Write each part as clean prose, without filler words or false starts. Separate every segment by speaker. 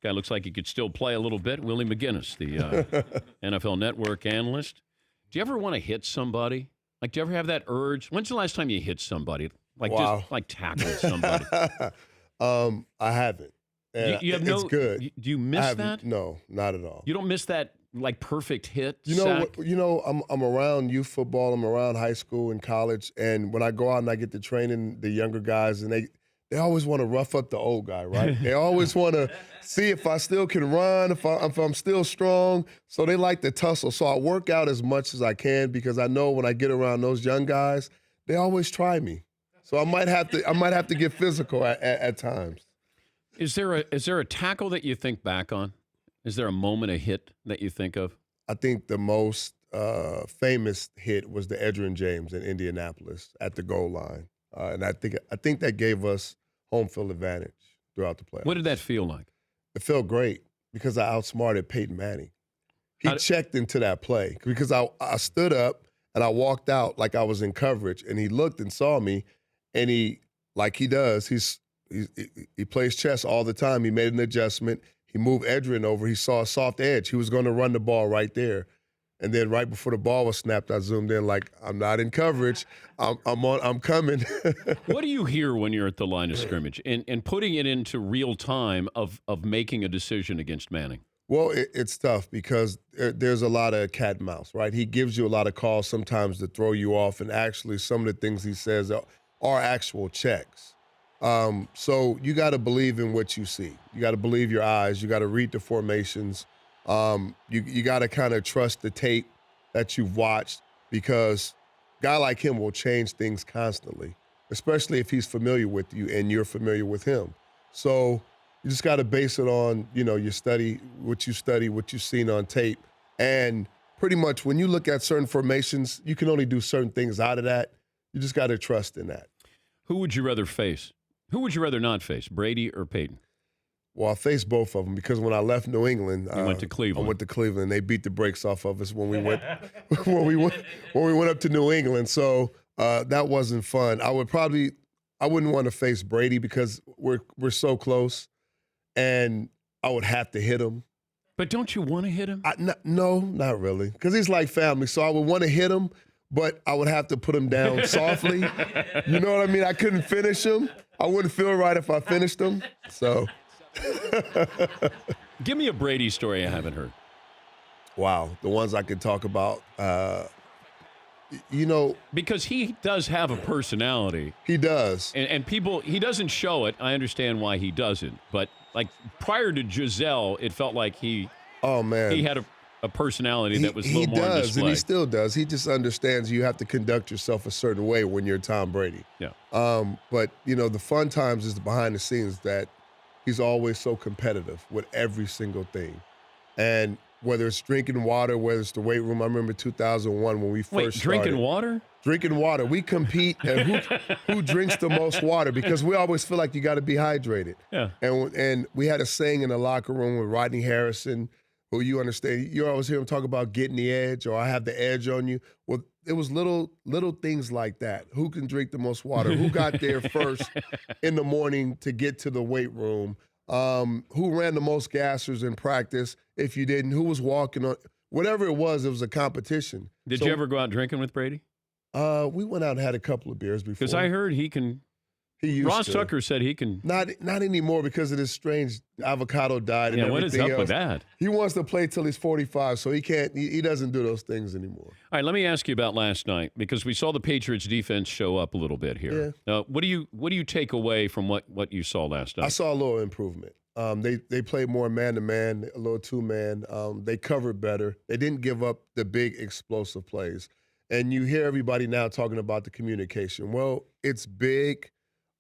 Speaker 1: Guy looks like he could still play a little bit. Willie McGinest, the NFL Network analyst. Do you ever want to hit somebody? Like, do you ever have that urge? When's the last time you hit somebody? Like, just like tackled somebody?
Speaker 2: I haven't.
Speaker 1: You have
Speaker 2: it's good.
Speaker 1: Do you miss that?
Speaker 2: No, not at all.
Speaker 1: You don't miss that like perfect hit?
Speaker 2: Sack? I'm around youth football. I'm around high school and college, and when I go out and I get to training the younger guys, and they always want to rough up the old guy, right? They always want to see if I still can run, if I'm still strong. So they like to tussle. So I work out as much as I can because I know when I get around those young guys, they always try me. So I might have to get physical at times.
Speaker 1: Is there a tackle that you think back on? Is there a moment, a hit that you think of?
Speaker 2: I think the most famous hit was the Edgerrin James in Indianapolis at the goal line. And I think that gave us home field advantage throughout the playoffs.
Speaker 1: What did that feel like?
Speaker 2: It felt great because I outsmarted Peyton Manning. He checked into that play because I stood up and I walked out like I was in coverage, and he looked and saw me, and he, like he does, he plays chess all the time. He made an adjustment. He moved Edgerrin over. He saw a soft edge. He was going to run the ball right there. And then right before the ball was snapped, I zoomed in like, I'm not in coverage. I'm coming.
Speaker 1: What do you hear when you're at the line of scrimmage and putting it into real time of making a decision against Manning?
Speaker 2: Well, it's tough because there's a lot of cat and mouse, right? He gives you a lot of calls sometimes to throw you off, and actually some of the things he says are actual checks. So you got to believe in what you see. You got to believe your eyes. You got to read the formations. You got to kind of trust the tape that you've watched, because a guy like him will change things constantly, especially if he's familiar with you and you're familiar with him. So you just got to base it on, you study, what you've seen on tape. And pretty much when you look at certain formations, you can only do certain things out of that. You just got to trust in that.
Speaker 1: Who would you rather face? Who would you rather not face, Brady or Peyton?
Speaker 2: Well, I faced both of them because when I left New England,
Speaker 1: you went to Cleveland.
Speaker 2: I went to Cleveland. They beat the brakes off of us when we went when we went up to New England. So that wasn't fun. I wouldn't want to face Brady because we're so close, and I would have to hit him.
Speaker 1: But don't you want to hit him?
Speaker 2: No, not really, because he's like family. So I would want to hit him, but I would have to put him down softly. You know what I mean? I couldn't finish him. I wouldn't feel right if I finished him. So.
Speaker 1: Give me a Brady story I haven't heard.
Speaker 2: Wow, the ones I could talk about.
Speaker 1: Because he does have a personality.
Speaker 2: He does,
Speaker 1: and people, he doesn't show it. I understand why he doesn't. But like prior to Giselle, it felt like he had a personality that was a little more on display.
Speaker 2: He does, and he still does. He just understands you have to conduct yourself a certain way when you're Tom Brady.
Speaker 1: Yeah.
Speaker 2: But the fun times is the behind the scenes that. He's always so competitive with every single thing. And whether it's drinking water, whether it's the weight room. I remember 2001 when we first started.
Speaker 1: Drinking water?
Speaker 2: Drinking water. We compete at who drinks the most water, because we always feel like you got to be hydrated.
Speaker 1: Yeah.
Speaker 2: And we had a saying in the locker room with Rodney Harrison, who you understand. You always hear him talk about getting the edge, or I have the edge on you. Well, it was little things like that. Who can drink the most water? Who got there first in the morning to get to the weight room? Who ran the most gassers in practice? If you didn't, who was walking on? Whatever it was a competition.
Speaker 1: Did you ever go out drinking with Brady?
Speaker 2: We went out and had a couple of beers before.
Speaker 1: Because I heard he can. Ross Tucker said he can.
Speaker 2: Not anymore because of this strange avocado diet and everything
Speaker 1: what is up
Speaker 2: else.
Speaker 1: with that?
Speaker 2: He wants to play till he's 45, so he can't. He doesn't do those things anymore.
Speaker 1: All right, let me ask you about last night, because we saw the Patriots defense show up a little bit here.
Speaker 2: Yeah.
Speaker 1: What do you take away from what you saw last night?
Speaker 2: I saw a little improvement. They played more man-to-man, a little two-man. They covered better. They didn't give up the big explosive plays. And you hear everybody now talking about the communication. Well, it's big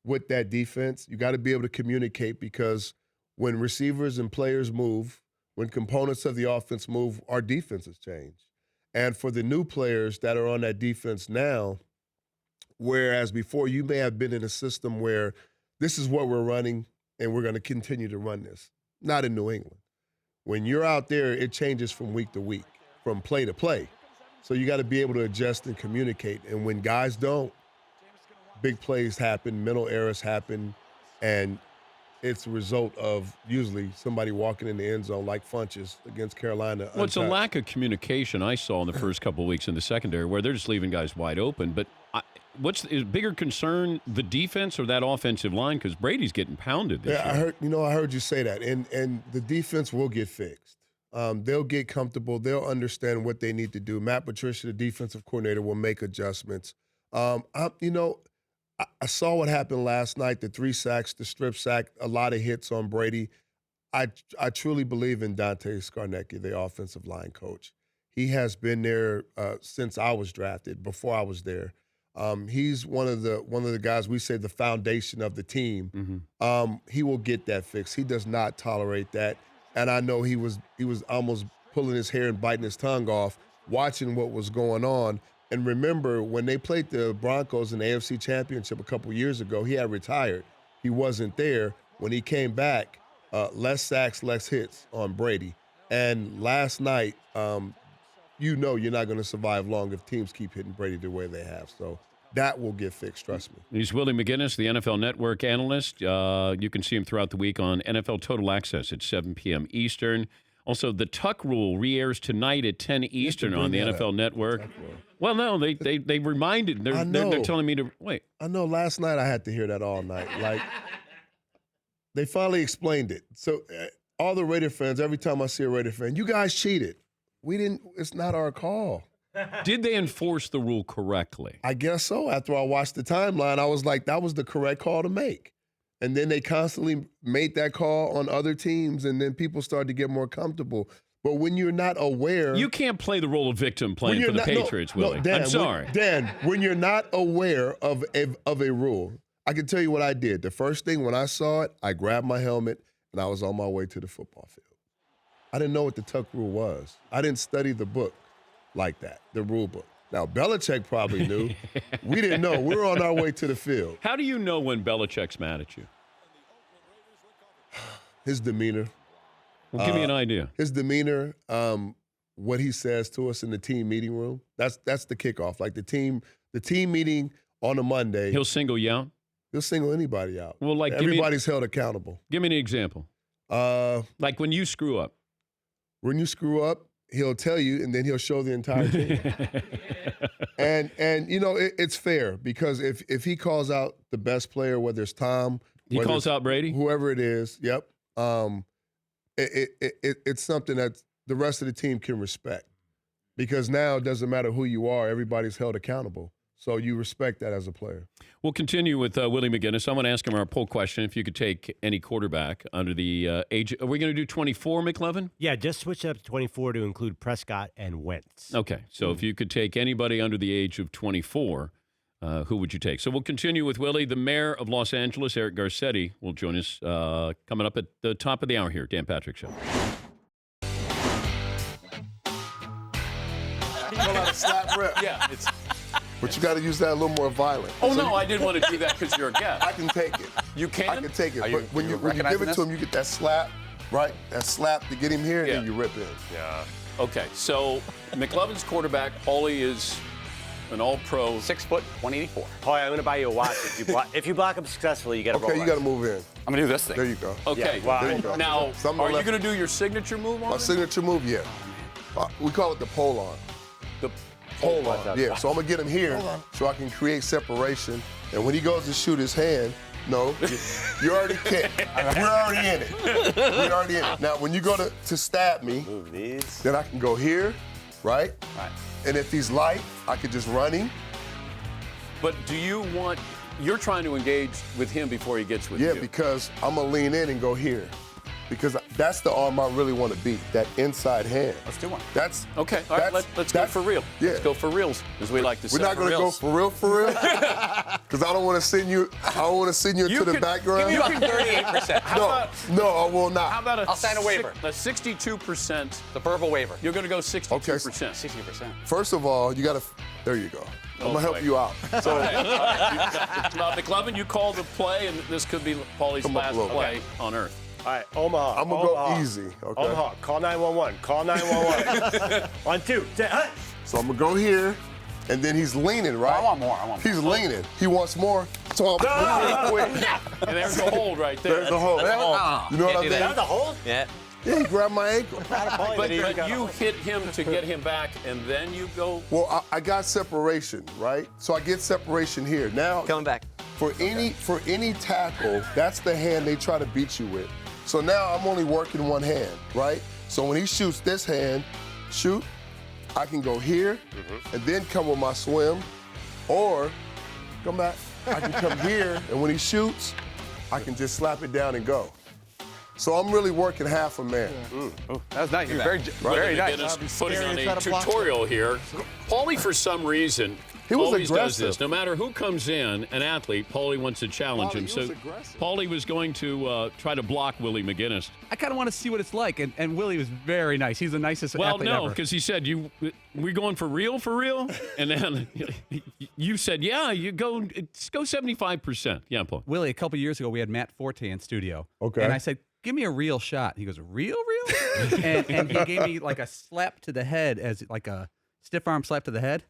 Speaker 2: with that defense. You got to be able to communicate, because when receivers and players move, when components of the offense move, our defenses change. And for the new players that are on that defense now, whereas before you may have been in a system where this is what we're running and we're going to continue to run this. Not in New England. When you're out there, it changes from week to week, from play to play. So you got to be able to adjust and communicate. And when guys don't, big plays happen, mental errors happen, and it's a result of usually somebody walking in the end zone like Funches against Carolina.
Speaker 1: Well, it's a lack of communication I saw in the first couple of weeks in the secondary where they're just leaving guys wide open. But what's the bigger concern, the defense or that offensive line? Because Brady's getting pounded this year.
Speaker 2: I heard you say that. And the defense will get fixed. They'll get comfortable. They'll understand what they need to do. Matt Patricia, the defensive coordinator, will make adjustments. I saw what happened last night, the 3 sacks, the strip sack, a lot of hits on Brady. I truly believe in Dante Scarnecchia, the offensive line coach. He has been there since I was drafted, before I was there. He's one of the guys, we say the foundation of the team.
Speaker 1: Mm-hmm.
Speaker 2: He will get that fixed. He does not tolerate that. And I know he was almost pulling his hair and biting his tongue off, watching what was going on. And remember, when they played the Broncos in the AFC Championship a couple years ago, he had retired. He wasn't there. When he came back, less sacks, less hits on Brady. And last night, you're not going to survive long if teams keep hitting Brady the way they have. So that will get fixed, trust me.
Speaker 1: He's Willie McGinest, the NFL Network analyst. You can see him throughout the week on NFL Total Access at 7 p.m. Eastern. Also, the Tuck Rule re-airs tonight at 10 Eastern on the NFL Network. Well, no, they reminded. They're telling me to wait.
Speaker 2: I know. Last night I had to hear that all night. Like, they finally explained it. So all the Raider fans, every time I see a Raider fan, you guys cheated. We didn't. It's not our call.
Speaker 1: Did they enforce the rule correctly?
Speaker 2: I guess so. After I watched the timeline, I was like, that was the correct call to make. And then they constantly made that call on other teams, and then people started to get more comfortable. But when you're not aware...
Speaker 1: You can't play the role of victim playing for the Patriots, Willie.
Speaker 2: Dan,
Speaker 1: I'm sorry.
Speaker 2: When you're not aware of a rule, I can tell you what I did. The first thing when I saw it, I grabbed my helmet, and I was on my way to the football field. I didn't know what the Tuck Rule was. I didn't study the book like that, the rule book. Now, Belichick probably knew. We didn't know. We were on our way to the field.
Speaker 1: How do you know when Belichick's mad at you?
Speaker 2: His demeanor.
Speaker 1: Well, give me an idea.
Speaker 2: His demeanor, what he says to us in the team meeting room. That's the kickoff. Like the team meeting on a Monday.
Speaker 1: He'll single you out?
Speaker 2: He'll single anybody out.
Speaker 1: Well, like
Speaker 2: everybody's held accountable.
Speaker 1: Give me an example. Like when you screw up.
Speaker 2: When you screw up, he'll tell you, and then he'll show the entire team. and it's fair because if he calls out the best player, whether it's Tom,
Speaker 1: he calls out Brady,
Speaker 2: whoever it is. Yep. It's something that the rest of the team can respect because now it doesn't matter who you are; everybody's held accountable. So you respect that as a player. We'll
Speaker 1: continue with Willie McGinest. I want to ask him our poll question. If you could take any quarterback under the age. Are we going to do 24, McLevin?
Speaker 3: Yeah, just switch it up to 24 to include Prescott and Wentz.
Speaker 1: Okay, so if you could take anybody under the age of 24, who would you take? So we'll continue with Willie. The mayor of Los Angeles, Eric Garcetti, will join us coming up at the top of the hour here. Dan Patrick Show.
Speaker 2: Slap rep.
Speaker 1: Yeah, it's...
Speaker 2: But you got to use that a little more violent.
Speaker 1: Oh, so no, I didn't want to do that because you're a guest.
Speaker 2: I can take it.
Speaker 1: You can?
Speaker 2: I can take it. But when you give it to him, you get that slap, right? That slap to get him here, and then you rip in.
Speaker 1: Yeah. Okay, so McLevin's quarterback, Paulie is an all-pro.
Speaker 4: 6 foot, 184.
Speaker 3: Paulie, I'm going to buy you a watch. If you block him successfully, you get a roll.
Speaker 2: Okay, you got to move in.
Speaker 4: I'm going to do this thing.
Speaker 2: There you go.
Speaker 1: Okay.
Speaker 3: Yeah, wow.
Speaker 2: There you go.
Speaker 1: Now, are you going to do your signature move on
Speaker 2: My signature move, yeah. We call it the pole on.
Speaker 1: The
Speaker 2: Hold on. Yeah, so I'm going to get him here so I can create separation. And when he goes to shoot his hand, no, you already kicked. We're already in it. We're already in it. Now, when you go to stab me,
Speaker 3: move these.
Speaker 2: Then I can go here, right?
Speaker 4: Right.
Speaker 2: And if he's light, I could just run him.
Speaker 1: But you're trying to engage with him before he gets with you.
Speaker 2: Yeah, because I'm going to lean in and go here. Because that's the arm I really want to beat, that inside hand.
Speaker 4: Let's do one.
Speaker 2: That's
Speaker 1: okay. All right, let's go for real.
Speaker 2: Yeah.
Speaker 1: Let's go for reals, as we like to say.
Speaker 2: We're not going to go for real, because I don't want to send you. To the background.
Speaker 4: Give me about 38%.
Speaker 2: No, I will not.
Speaker 1: How about
Speaker 4: I'll sign a waiver.
Speaker 1: A 62%.
Speaker 4: The verbal waiver.
Speaker 1: You're going to go 62%.
Speaker 2: Okay.
Speaker 4: 60%.
Speaker 2: First of all, you got to. There you go. I'm gonna help you out.
Speaker 1: So, McLevin, you call the play, and this could be Paulie's last play on Earth.
Speaker 3: All right, Omaha.
Speaker 2: I'm going to go easy, okay?
Speaker 3: Omaha, call 911. Call 911. 1, 2, 3.
Speaker 2: So I'm going to go here, and then he's leaning, right?
Speaker 4: I want more.
Speaker 2: He's leaning. He wants more. So I'm quick.
Speaker 1: And there's a hold right there.
Speaker 2: There's a hold. You know what I mean?
Speaker 3: That was a hold?
Speaker 4: Yeah.
Speaker 2: Yeah, he grabbed my ankle.
Speaker 1: But you hit him to get him back, and then you go.
Speaker 2: Well, I got separation, right? So I get separation here. Now,
Speaker 5: Coming back.
Speaker 2: for any tackle, that's the hand they try to beat you with. So now I'm only working one hand, right? So when he shoots this hand, shoot, I can go here and then come with my swim, or come back. I can come here, and when he shoots, I can just slap it down and go. So I'm really working half a man.
Speaker 4: Oh, that was nice. Very nice.
Speaker 1: Putting on a tutorial here. Paulie, for some reason,
Speaker 2: He was
Speaker 1: always does
Speaker 2: aggressive.
Speaker 1: this. No matter who comes in, an athlete, Paulie wants to challenge him.
Speaker 2: He
Speaker 1: So
Speaker 2: was aggressive.
Speaker 1: Paulie was going to try to block Willie McGinest.
Speaker 6: I kind of want to see what it's like. And Willie was very nice. He's the nicest
Speaker 1: Well,
Speaker 6: athlete
Speaker 1: no,
Speaker 6: ever.
Speaker 1: because he said, we going for real? And then you said, yeah, you go 75%. Yeah, Paul.
Speaker 6: Willie, a couple years ago, we had Matt Forte in studio.
Speaker 2: Okay.
Speaker 6: And I said, give me a real shot. He goes, real? and he gave me like a slap to the head, as like a stiff arm slap to the head.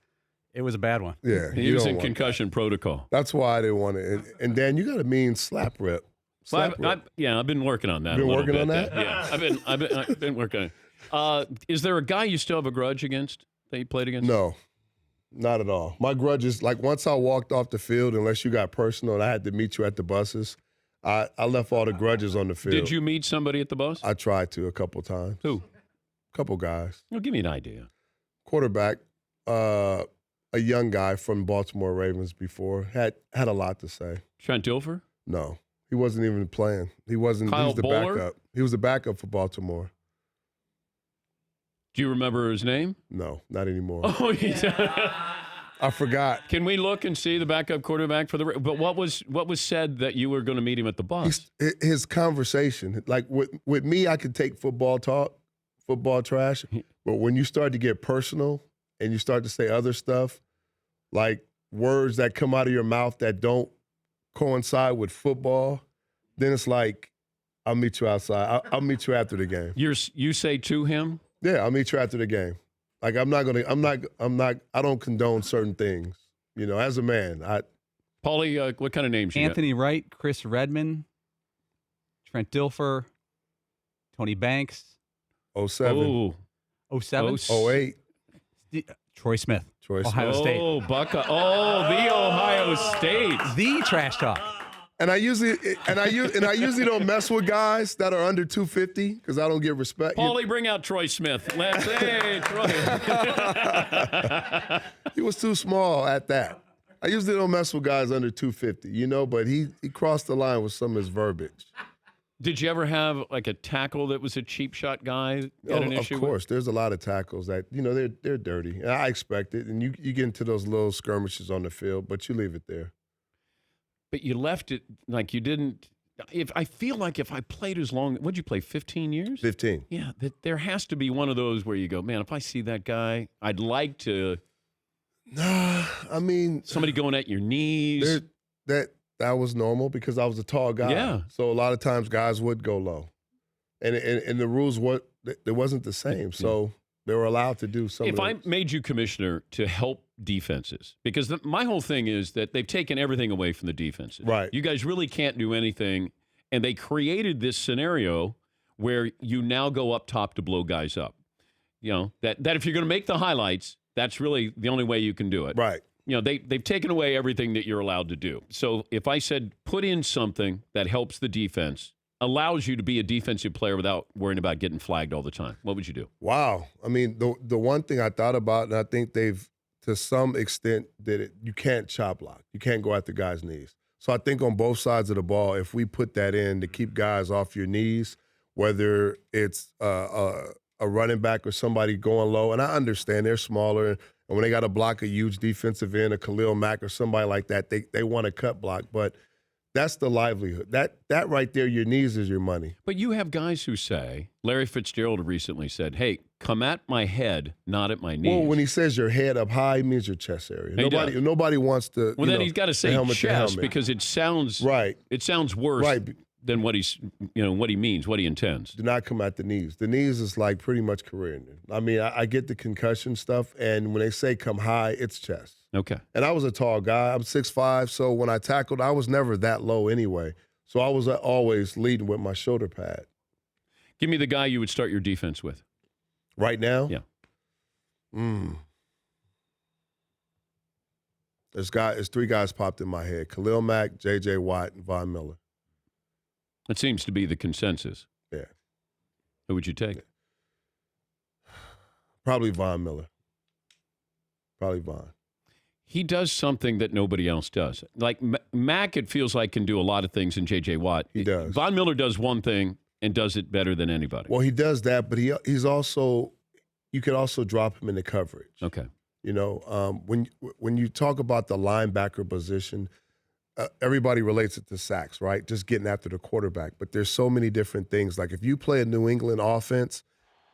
Speaker 6: It was a bad one.
Speaker 2: Yeah,
Speaker 1: He
Speaker 2: you
Speaker 1: was
Speaker 2: don't
Speaker 1: in
Speaker 2: want
Speaker 1: concussion protocol.
Speaker 2: That's why I didn't want it. And Dan, you got a mean slap rip.
Speaker 1: Well,
Speaker 2: Slap rip.
Speaker 1: I've been working on that.
Speaker 2: Been
Speaker 1: a little
Speaker 2: working
Speaker 1: bit.
Speaker 2: on that?
Speaker 1: Yeah, I've been working on it. Is there a guy you still have a grudge against that you played against?
Speaker 2: No, not at all. My grudge is like once I walked off the field, unless you got personal and I had to meet you at the buses, I left all the grudges on the field.
Speaker 1: Did you meet somebody at the bus?
Speaker 2: I tried to a couple times.
Speaker 1: Who?
Speaker 2: A couple guys.
Speaker 1: Well, give me an idea.
Speaker 2: Quarterback, a young guy from Baltimore Ravens before, had a lot to say.
Speaker 1: Trent Dilfer?
Speaker 2: No, he wasn't even playing. He was
Speaker 1: Kyle
Speaker 2: the
Speaker 1: Bowler?
Speaker 2: backup. He was the backup for Baltimore.
Speaker 1: Do you remember his name?
Speaker 2: No, not anymore.
Speaker 1: Oh,
Speaker 2: I forgot.
Speaker 1: Can we look and see the backup quarterback for the? But what was said that you were going to meet him at the bus?
Speaker 2: His conversation, like with me, I could take football talk, football trash, but when you start to get personal and you start to say other stuff, like words that come out of your mouth that don't coincide with football, then it's like, I'll meet you outside. I'll meet you after the game.
Speaker 1: You say to him?
Speaker 2: Yeah, I'll meet you after the game. Like I don't condone certain things. You know, as a man,
Speaker 1: Paulie, what kind of names you got?
Speaker 6: Anthony Wright, Chris Redman, Trent Dilfer, Tony Banks,
Speaker 2: 07,
Speaker 6: 07,
Speaker 2: 08,
Speaker 6: Troy Smith,
Speaker 2: Troy Smith.
Speaker 6: Ohio State.
Speaker 1: Oh, Bucka. Oh, the Ohio State.
Speaker 6: The trash talk.
Speaker 2: And I usually don't mess with guys that are under 250 because I don't get respect.
Speaker 1: Paulie, bring out Troy Smith. Let's hey, Troy.
Speaker 2: He was too small at that. I usually don't mess with guys under 250, you know, but he crossed the line with some of his verbiage.
Speaker 1: Did you ever have like a tackle that was a cheap shot guy?
Speaker 2: Of course, there's a lot of tackles that, you know, they're dirty. And I expect it. And you get into those little skirmishes on the field, but you leave it there.
Speaker 1: But you left it like you didn't. I feel like if I played as long, what'd you play, 15 years?
Speaker 2: 15.
Speaker 1: Yeah, there has to be one of those where you go, man, if I see that guy, I'd like to.
Speaker 2: Nah, I mean.
Speaker 1: Somebody going at your knees.
Speaker 2: That was normal because I was a tall guy.
Speaker 1: Yeah.
Speaker 2: So a lot of times guys would go low. And the rules, they wasn't the same. So they were allowed to do something.
Speaker 1: If I made you commissioner to help defenses, because my whole thing is that they've taken everything away from the defenses.
Speaker 2: Right.
Speaker 1: You guys really can't do anything. And they created this scenario where you now go up top to blow guys up. You know, that if you're going to make the highlights, that's really the only way you can do it.
Speaker 2: Right.
Speaker 1: You know, they've taken away everything that you're allowed to do. So if I said put in something that helps the defense, allows you to be a defensive player without worrying about getting flagged all the time, what would you do?
Speaker 2: Wow. I mean, the one thing I thought about, and I think they've, to some extent, did it, you can't chop block. You can't go at the guy's knees. So I think on both sides of the ball, if we put that in to keep guys off your knees, whether it's a running back or somebody going low, and I understand they're smaller, and when they got to block a huge defensive end, a Khalil Mack or somebody like that, they want to cut block. But that's the livelihood. That right there, your knees is your money.
Speaker 1: But you have guys who say, Larry Fitzgerald recently said, hey, come at my head, not at my knees.
Speaker 2: Well, when he says your head up high, he means your chest area.
Speaker 1: He
Speaker 2: Nobody wants to.
Speaker 1: Well, then he's got to say
Speaker 2: helmet
Speaker 1: chest because it sounds
Speaker 2: right.
Speaker 1: It sounds worse than what he's, what he means, what he intends.
Speaker 2: Do not come at the knees. The knees is like pretty much career ending. I mean, I get the concussion stuff, and when they say come high, it's chest.
Speaker 1: Okay.
Speaker 2: And I was a tall guy. I'm 6'5", so when I tackled, I was never that low anyway. So I was always leading with my shoulder pad.
Speaker 1: Give me the guy you would start your defense with.
Speaker 2: Right now?
Speaker 1: Yeah.
Speaker 2: There's three guys popped in my head. Khalil Mack, J.J. Watt, and Von Miller.
Speaker 1: That seems to be the consensus.
Speaker 2: Yeah.
Speaker 1: Who would you take?
Speaker 2: Probably Von Miller. Probably Von.
Speaker 1: He does something that nobody else does. Like Mack, it feels like, can do a lot of things, and J.J. Watt.
Speaker 2: He does.
Speaker 1: Von Miller does one thing and does it better than anybody.
Speaker 2: Well, he does that, but he's also – you could also drop him into coverage.
Speaker 1: Okay.
Speaker 2: You know, when you talk about the linebacker position, everybody relates it to sacks, right? Just getting after the quarterback. But there's so many different things. Like if you play a New England offense,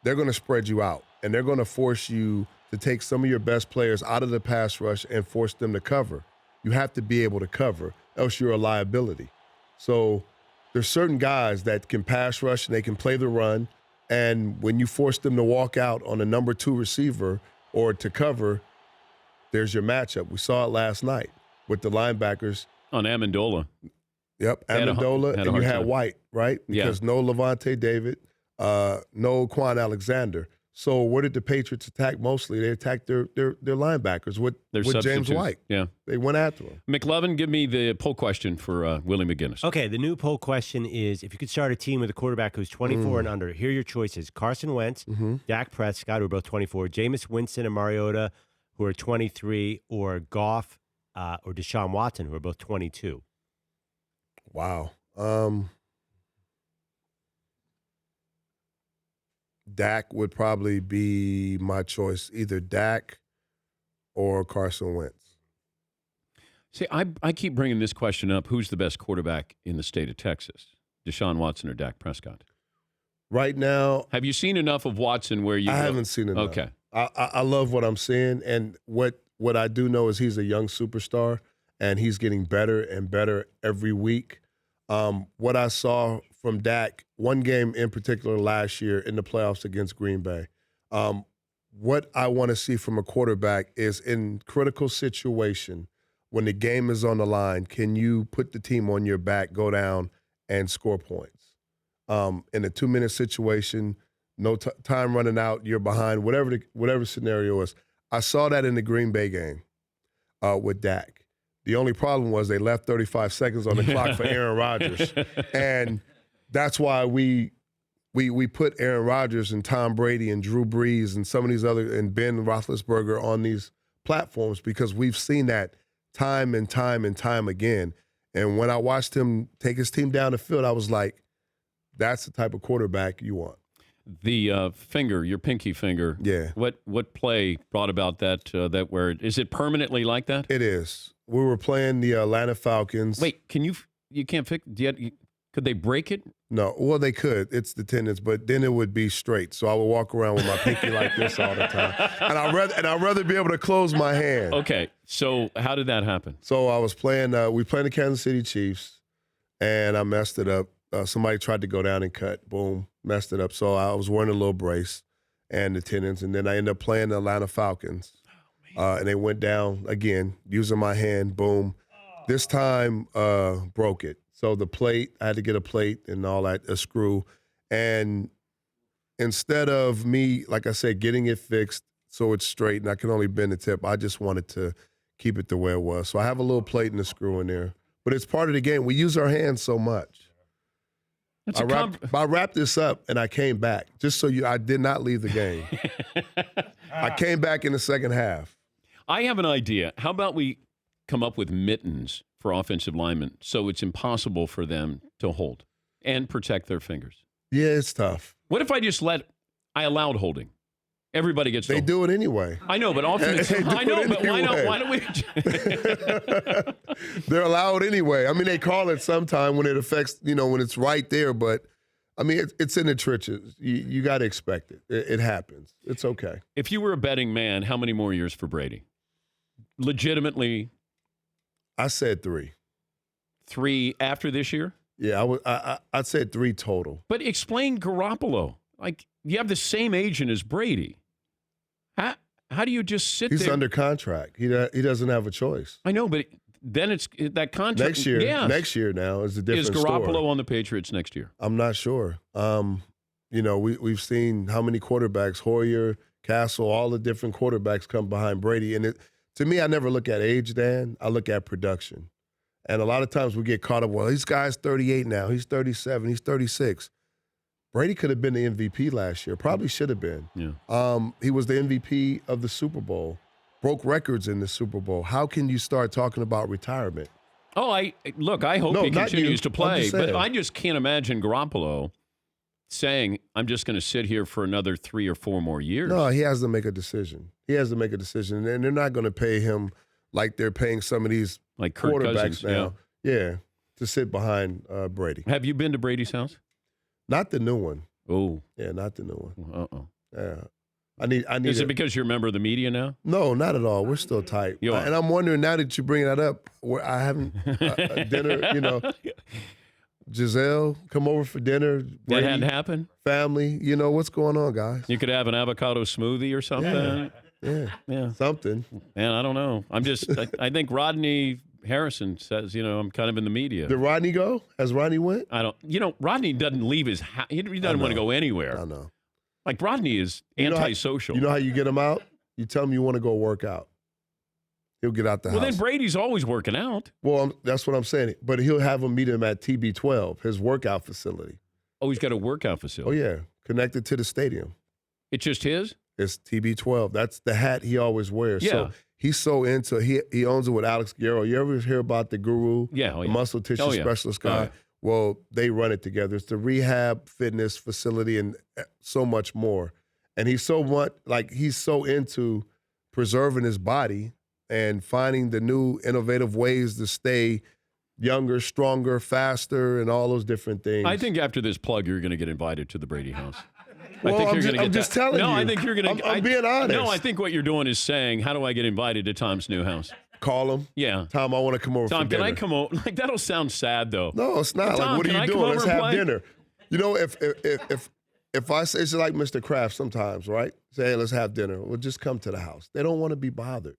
Speaker 2: they're going to spread you out, and they're going to force you to take some of your best players out of the pass rush and force them to cover. You have to be able to cover, else you're a liability. So there's certain guys that can pass rush and they can play the run, and when you force them to walk out on a number 2 receiver or to cover, there's your matchup. We saw it last night with the linebackers.
Speaker 1: On Amendola.
Speaker 2: Yep, Amendola, and you had White, right? Because no Levante David, no Quan Alexander. So where did the Patriots attack mostly? They attacked their linebackers with James White.
Speaker 1: Yeah.
Speaker 2: They went after him.
Speaker 1: McLovin, give me the poll question for Willie McGinest.
Speaker 3: Okay, the new poll question is, if you could start a team with a quarterback who's 24 and under, here are your choices. Carson Wentz, Dak Prescott, who are both 24, Jameis Winston and Mariota, who are 23, or Goff or Deshaun Watson, who are both 22.
Speaker 2: Wow. Dak would probably be my choice, either Dak or Carson Wentz.
Speaker 1: See, I keep bringing this question up. Who's the best quarterback in the state of Texas? Deshaun Watson or Dak Prescott?
Speaker 2: Right now.
Speaker 1: Have you seen enough of Watson where you
Speaker 2: I haven't seen enough.
Speaker 1: Okay.
Speaker 2: I love what I'm seeing, and what I do know is he's a young superstar, and he's getting better and better every week. What I saw from Dak, one game in particular last year in the playoffs against Green Bay, what I want to see from a quarterback is in critical situation, when the game is on the line, can you put the team on your back, go down, and score points? In a 2-minute situation, no time running out, you're behind, whatever scenario is. I saw that in the Green Bay game with Dak. The only problem was they left 35 seconds on the clock for Aaron Rodgers. And that's why we put Aaron Rodgers and Tom Brady and Drew Brees and some of these other, and Ben Roethlisberger on these platforms, because we've seen that time and time and time again. And when I watched him take his team down the field, I was like, that's the type of quarterback you want.
Speaker 1: The finger, your pinky finger.
Speaker 2: Yeah.
Speaker 1: What play brought about that where is it permanently like that?
Speaker 2: It is. We were playing the Atlanta Falcons.
Speaker 1: Wait, you can't fix? Could they break it?
Speaker 2: No. Well, they could. It's the tendons, but then it would be straight. So I would walk around with my pinky like this all the time, and I'd rather be able to close my hand.
Speaker 1: Okay. So how did that happen?
Speaker 2: So I was playing. We played the Kansas City Chiefs, and I messed it up. Somebody tried to go down and cut. Boom, messed it up. So I was wearing a little brace and the tendons, and then I ended up playing the Atlanta Falcons. And they went down again, using my hand. Boom. This time, broke it. So the plate, I had to get a plate and all that, a screw. And instead of me, like I said, getting it fixed so it's straight and I can only bend the tip, I just wanted to keep it the way it was. So I have a little plate and a screw in there. But it's part of the game. We use our hands so much. I wrapped this up and I came back, just so I did not leave the game. I came back in the second half.
Speaker 1: I have an idea. How about we come up with mittens for offensive linemen so it's impossible for them to hold and protect their fingers?
Speaker 2: Yeah, it's tough.
Speaker 1: What if I allowed holding? Everybody gets
Speaker 2: They do it anyway.
Speaker 1: I know, but often I know, but why not? Why don't we?
Speaker 2: They're allowed anyway. I mean, they call it sometime when it affects, when it's right there. But, I mean, it's in the trenches. You got to expect it. It happens. It's okay.
Speaker 1: If you were a betting man, how many more years for Brady? Legitimately.
Speaker 2: I said 3.
Speaker 1: 3 after this year?
Speaker 2: Yeah, I said 3 total.
Speaker 1: But explain Garoppolo. Like, you have the same agent as Brady. How do you just sit
Speaker 2: He's
Speaker 1: there?
Speaker 2: under contract. He doesn't have a choice.
Speaker 1: I know, but then it's that contract.
Speaker 2: Next year,
Speaker 1: yes.
Speaker 2: next year now is a different
Speaker 1: Is Garoppolo
Speaker 2: story.
Speaker 1: on the Patriots next year?
Speaker 2: I'm not sure. We've seen how many quarterbacks, Hoyer, Castle, all the different quarterbacks come behind Brady. And to me, I never look at age, Dan. I look at production. And a lot of times we get caught up, well, this guy's 38 now. He's 37. He's 36. Brady could have been the MVP last year. Probably should have been.
Speaker 1: Yeah.
Speaker 2: He was the MVP of the Super Bowl. Broke records in the Super Bowl. How can you start talking about retirement?
Speaker 1: Oh, I hope he continues to play, but I just can't imagine Garoppolo saying, I'm just going to sit here for another 3 or 4 more years.
Speaker 2: No, he has to make a decision. And they're not going to pay him like they're paying some of these
Speaker 1: like Kirk
Speaker 2: quarterbacks
Speaker 1: Cousins,
Speaker 2: now. Yeah, to sit behind Brady.
Speaker 1: Have you been to Brady's house?
Speaker 2: Not the new one.
Speaker 1: Oh.
Speaker 2: Yeah, not the new one.
Speaker 1: Uh-oh.
Speaker 2: Yeah. I need.
Speaker 1: Is it because you're a member of the media now?
Speaker 2: No, not at all. We're still tight.
Speaker 1: You are.
Speaker 2: And I'm wondering now that you bring that up, I haven't dinner, Giselle, come over for dinner.
Speaker 1: That
Speaker 2: Brady,
Speaker 1: hadn't happened?
Speaker 2: family, what's going on, guys?
Speaker 1: You could have an avocado smoothie or something.
Speaker 2: Yeah. Something.
Speaker 1: Man, I don't know. I think Rodney Harrison says, I'm kind of in the media.
Speaker 2: Did Rodney go? Has Rodney went?
Speaker 1: Rodney doesn't leave his house. He doesn't want to go anywhere.
Speaker 2: I know.
Speaker 1: Like, Rodney is antisocial.
Speaker 2: You know how you get him out? You tell him you want to go work out. He'll get out the house.
Speaker 1: Well, then Brady's always working out.
Speaker 2: Well, that's what I'm saying. But he'll have him meet him at TB12, his workout facility.
Speaker 1: Oh, he's got a workout
Speaker 2: Oh,
Speaker 1: facility.
Speaker 2: yeah. Connected to the stadium.
Speaker 1: It's just his?
Speaker 2: It's TB12. That's the hat he always wears.
Speaker 1: Yeah.
Speaker 2: So he's so into he owns it with Alex Guerrero. You ever hear about the Guru?
Speaker 1: Yeah.
Speaker 2: The muscle tissue specialist guy?
Speaker 1: Oh, yeah.
Speaker 2: Well, they run it together. It's the rehab fitness facility and so much more. And he's so into preserving his body and finding the new innovative ways to stay younger, stronger, faster, and all those different things.
Speaker 1: I think after this plug, you're going to get invited to the Brady house.
Speaker 2: Well,
Speaker 1: I think you're going to get
Speaker 2: I'm just telling you.
Speaker 1: No, I think you're going to.
Speaker 2: I'm being honest.
Speaker 1: No, I think what you're doing is saying, how do I get invited to Tom's new house?
Speaker 2: Call him.
Speaker 1: Yeah.
Speaker 2: Tom, I want to come over
Speaker 1: Tom,
Speaker 2: for dinner.
Speaker 1: can I come over? Like, that'll sound sad, though.
Speaker 2: No, it's not.
Speaker 1: Tom,
Speaker 2: what are
Speaker 1: can
Speaker 2: you
Speaker 1: I come
Speaker 2: doing?
Speaker 1: over
Speaker 2: Let's
Speaker 1: and
Speaker 2: have
Speaker 1: play?
Speaker 2: dinner. If I say, it's like Mr. Kraft sometimes, right? Say, hey, let's have dinner. Well, just come to the house. They don't want to be bothered.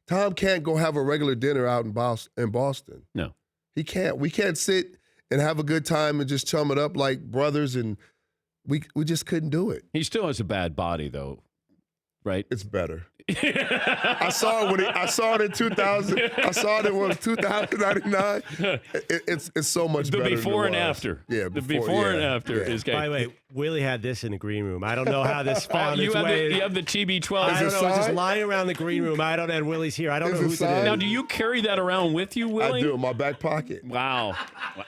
Speaker 2: Tom can't go have a regular dinner out in Boston.
Speaker 1: No.
Speaker 2: He can't. We can't sit and have a good time and just chum it up like brothers, and we just couldn't do it.
Speaker 1: He still has a bad body, though, right?
Speaker 2: It's better. I saw it in 2000. I saw it in 2099. It's so much
Speaker 1: The
Speaker 2: better.
Speaker 1: before
Speaker 2: than
Speaker 1: and
Speaker 2: it was.
Speaker 1: after.
Speaker 2: Yeah,
Speaker 1: The before and after is great.
Speaker 3: By the way, Willie had this in the green room. I don't know how this found its way.
Speaker 1: You have the TB12.
Speaker 3: I don't know. It's just
Speaker 2: signed?
Speaker 3: lying around the green room. I don't know. And Willie's here. I don't
Speaker 2: Is
Speaker 3: know
Speaker 2: it
Speaker 3: who's it
Speaker 2: signed?
Speaker 3: is.
Speaker 1: Now, do you carry that around with you, Willie?
Speaker 2: I do in my back pocket.
Speaker 1: Wow.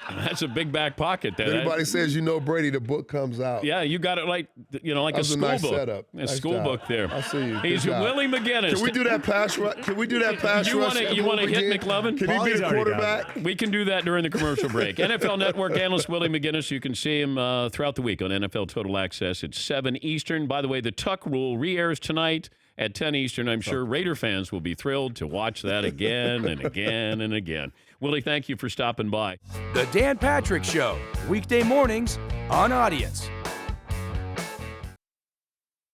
Speaker 1: That's a big back pocket there.
Speaker 2: If anybody says Brady, the book comes out.
Speaker 1: Yeah, you got it like like
Speaker 2: That's
Speaker 1: a
Speaker 2: a
Speaker 1: school
Speaker 2: nice
Speaker 1: book.
Speaker 2: setup.
Speaker 1: A
Speaker 2: Nice
Speaker 1: school
Speaker 2: job.
Speaker 1: book there.
Speaker 2: I see you.
Speaker 1: He's
Speaker 2: Good job.
Speaker 1: Willie McGinest.
Speaker 2: Can we do that pass rush? Can we do that pass
Speaker 1: You
Speaker 2: rush?
Speaker 1: want to hit McLovin?
Speaker 2: Can he be
Speaker 3: Paulie's
Speaker 2: the
Speaker 3: already done
Speaker 2: quarterback?
Speaker 1: We can do that during the commercial break. NFL Network analyst Willie McGinest. You can see him throughout the week on NFL Total Access. It's 7 Eastern. By the way, the Tuck Rule re-airs tonight at 10 Eastern. I'm sure Raider fans will be thrilled to watch that again and again and again. Willie, thank you for stopping by.
Speaker 5: The Dan Patrick Show, weekday mornings on Audience.